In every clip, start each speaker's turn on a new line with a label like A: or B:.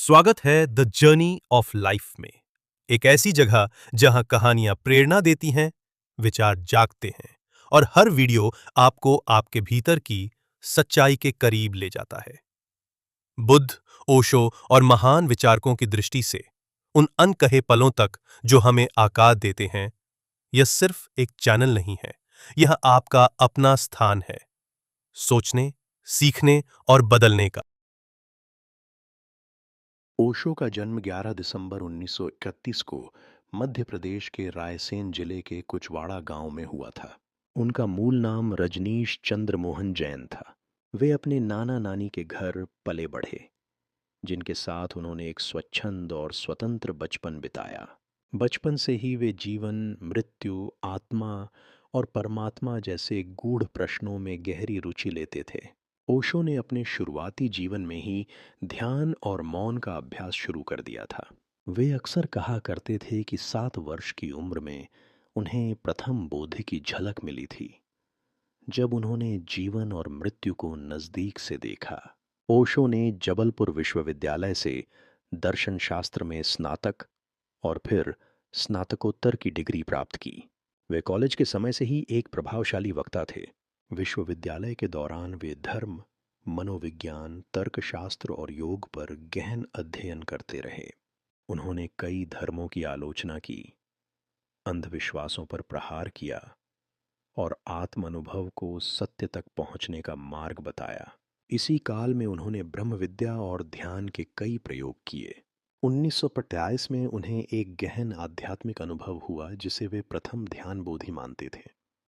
A: स्वागत है the journey of life में। एक ऐसी जगह जहां कहानियां प्रेरणा देती हैं, विचार जागते हैं और हर वीडियो आपको आपके भीतर की सच्चाई के करीब ले जाता है। बुद्ध, ओशो और महान विचारकों की दृष्टि से उन अनकहे पलों तक जो हमें आकार देते हैं, यह सिर्फ एक चैनल नहीं है, यह आपका अपना स्थान है, सोचने, सीखने और बदलने का।
B: ओशो का जन्म 11 दिसंबर 1931 को मध्य प्रदेश के रायसेन जिले के कुचवाड़ा गांव में हुआ था। उनका मूल नाम रजनीश चंद्र मोहन जैन था। वे अपने नाना नानी के घर पले बढ़े, जिनके साथ उन्होंने एक स्वच्छंद और स्वतंत्र बचपन बिताया। बचपन से ही वे जीवन, मृत्यु, आत्मा और परमात्मा जैसे गूढ़ प्रश्नों में गहरी रुचि लेते थे। ओशो ने अपने शुरुआती जीवन में ही ध्यान और मौन का अभ्यास शुरू कर दिया था। वे अक्सर कहा करते थे कि 7 वर्ष की उम्र में उन्हें प्रथम बोध की झलक मिली थी, जब उन्होंने जीवन और मृत्यु को नजदीक से देखा। ओशो ने जबलपुर विश्वविद्यालय से दर्शन शास्त्र में स्नातक और फिर स्नातकोत्तर की डिग्री प्राप्त की। वे कॉलेज के समय से ही एक प्रभावशाली वक्ता थे। विश्वविद्यालय के दौरान वे धर्म, मनोविज्ञान, तर्कशास्त्र और योग पर गहन अध्ययन करते रहे। उन्होंने कई धर्मों की आलोचना की, अंधविश्वासों पर प्रहार किया और आत्म अनुभव को सत्य तक पहुंचने का मार्ग बताया। इसी काल में उन्होंने ब्रह्म विद्या और ध्यान के कई प्रयोग किए। 1942 में उन्हें एक गहन आध्यात्मिक अनुभव हुआ, जिसे वे प्रथम ध्यान बोधि मानते थे।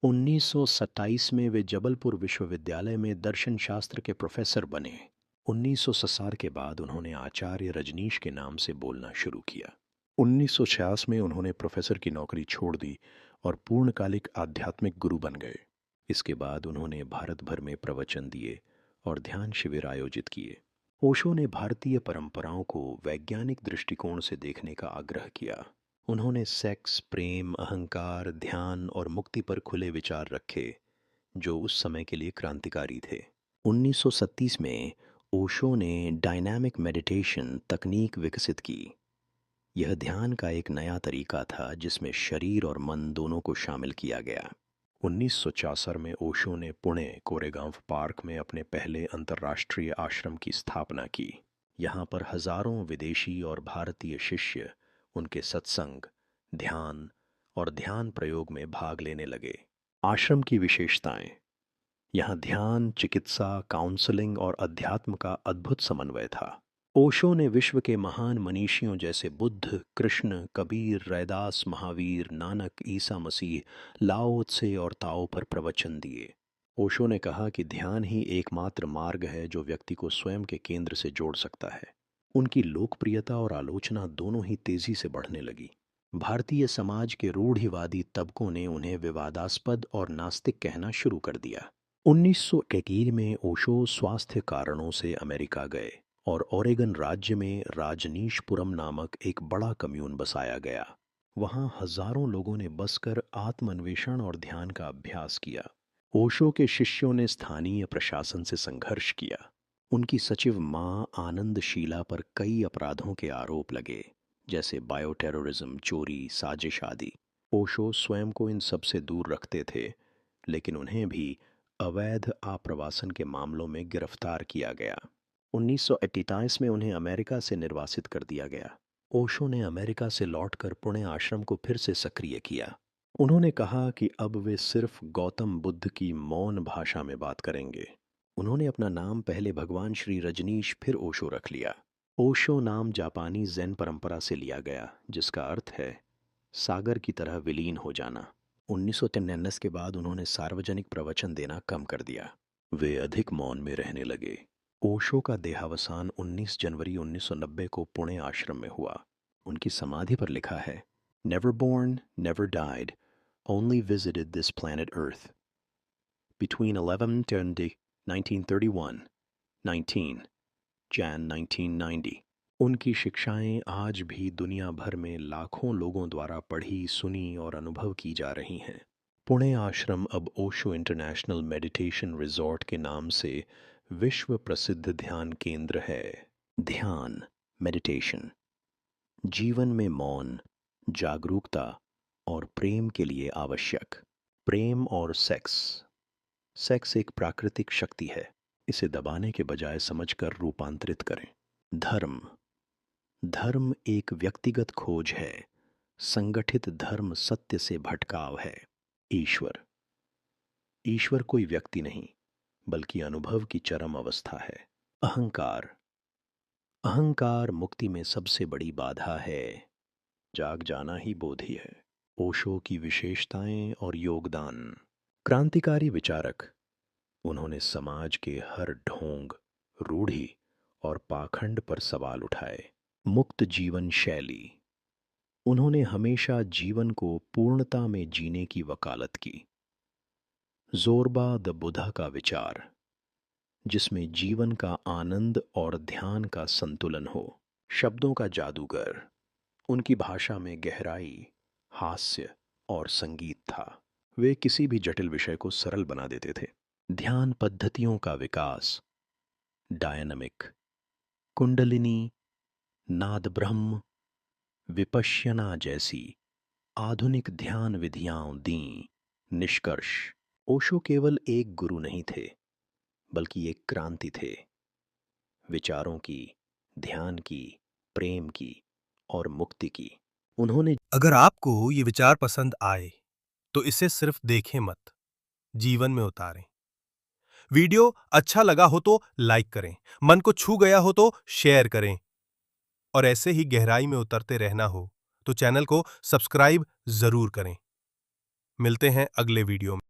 B: 1927 में वे जबलपुर विश्वविद्यालय में दर्शन शास्त्र के प्रोफेसर बने। 1960 के बाद उन्होंने आचार्य रजनीश के नाम से बोलना शुरू किया। 1966 में उन्होंने प्रोफेसर की नौकरी छोड़ दी और पूर्णकालिक आध्यात्मिक गुरु बन गए। इसके बाद उन्होंने भारत भर में प्रवचन दिए और ध्यान शिविर आयोजित किए। ओशो ने भारतीय परंपराओं को वैज्ञानिक दृष्टिकोण से देखने का आग्रह किया। उन्होंने सेक्स, प्रेम, अहंकार, ध्यान और मुक्ति पर खुले विचार रखे, जो उस समय के लिए क्रांतिकारी थे। 1937 में ओशो ने डायनामिक मेडिटेशन तकनीक विकसित की। यह ध्यान का एक नया तरीका था जिसमें शरीर और मन दोनों को शामिल किया गया। 1964 में ओशो ने पुणे कोरेगांव पार्क में अपने पहले अंतर्राष्ट्रीय आश्रम की स्थापना की। यहाँ पर हजारों विदेशी और भारतीय शिष्य उनके सत्संग, ध्यान और ध्यान प्रयोग में भाग लेने लगे। आश्रम की विशेषताएं: यहाँ ध्यान, चिकित्सा, काउंसलिंग और अध्यात्म का अद्भुत समन्वय था। ओशो ने विश्व के महान मनीषियों जैसे बुद्ध, कृष्ण, कबीर, रैदास, महावीर, नानक, ईसा मसीह, लाओ त्से और ताओ पर प्रवचन दिए। ओशो ने कहा कि ध्यान ही एकमात्र मार्ग है जो व्यक्ति को स्वयं के केंद्र से जोड़ सकता है। उनकी लोकप्रियता और आलोचना दोनों ही तेजी से बढ़ने लगी। भारतीय समाज के रूढ़िवादी तबकों ने उन्हें विवादास्पद और नास्तिक कहना शुरू कर दिया। 1921 में ओशो स्वास्थ्य कारणों से अमेरिका गए और ओरेगन राज्य में राजनीशपुरम नामक एक बड़ा कम्यून बसाया गया। वहां हजारों लोगों ने बसकर आत्मान्वेषण और ध्यान का अभ्यास किया। ओशो के शिष्यों ने स्थानीय प्रशासन से संघर्ष किया। उनकी सचिव मां आनंदशीला पर कई अपराधों के आरोप लगे, जैसे बायोटेररिज्म, चोरी, साजिश आदि। ओशो स्वयं को इन सब से दूर रखते थे, लेकिन उन्हें भी अवैध आप्रवासन के मामलों में गिरफ्तार किया गया। 1928 में उन्हें अमेरिका से निर्वासित कर दिया गया। ओशो ने अमेरिका से लौटकर पुणे आश्रम को फिर से सक्रिय किया। उन्होंने कहा कि अब वे सिर्फ गौतम बुद्ध की मौन भाषा में बात करेंगे। उन्होंने अपना नाम पहले भगवान श्री रजनीश फिर ओशो रख लिया। ओशो नाम जापानी ज़ेन परंपरा से लिया गया, जिसका अर्थ है सागर की तरह विलीन हो जाना। 1993 के बाद उन्होंने सार्वजनिक प्रवचन देना कम कर दिया। वे अधिक मौन में रहने लगे। ओशो का देहावसान 19 जनवरी 1990 को पुणे आश्रम में हुआ। उनकी समाधि पर लिखा है, never born, never died, only visited this planet earth, between 11/10, 1931, 19 Jan 1990। उनकी शिक्षाएं आज भी दुनिया भर में लाखों लोगों द्वारा पढ़ी, सुनी और अनुभव की जा रही हैं। पुणे आश्रम अब ओशो इंटरनेशनल मेडिटेशन रिजॉर्ट के नाम से विश्व प्रसिद्ध ध्यान केंद्र है। ध्यान मेडिटेशन। जीवन में मौन, जागरूकता और प्रेम के लिए आवश्यक। प्रेम और सेक्स। सेक्स एक प्राकृतिक शक्ति है, इसे दबाने के बजाय समझकर रूपांतरित करें। धर्म। धर्म एक व्यक्तिगत खोज है, संगठित धर्म सत्य से भटकाव है। ईश्वर। ईश्वर कोई व्यक्ति नहीं, बल्कि अनुभव की चरम अवस्था है। अहंकार। अहंकार मुक्ति में सबसे बड़ी बाधा है। जाग जाना ही बोधि है। ओशो की विशेषताएं और योगदान। क्रांतिकारी विचारक, उन्होंने समाज के हर ढोंग, रूढ़ि और पाखंड पर सवाल उठाए। मुक्त जीवन शैली। उन्होंने हमेशा जीवन को पूर्णता में जीने की वकालत की। जोरबा द बुद्धा का विचार, जिसमें जीवन का आनंद और ध्यान का संतुलन हो। शब्दों का जादूगर। उनकी भाषा में गहराई, हास्य और संगीत था। वे किसी भी जटिल विषय को सरल बना देते थे। ध्यान पद्धतियों का विकास। डायनामिक, कुंडलिनी, नाद ब्रह्म, विपश्यना जैसी आधुनिक ध्यान विधियां दी। निष्कर्ष, ओशो केवल एक गुरु नहीं थे, बल्कि एक क्रांति थे। विचारों की, ध्यान की, प्रेम की और मुक्ति की। उन्होंने
A: अगर आपको ये विचार पसंद आए, तो इसे सिर्फ देखें मत, जीवन में उतारें। वीडियो अच्छा लगा हो तो लाइक करें, मन को छू गया हो तो शेयर करें, और ऐसे ही गहराई में उतरते रहना हो, तो चैनल को सब्सक्राइब जरूर करें। मिलते हैं अगले वीडियो में।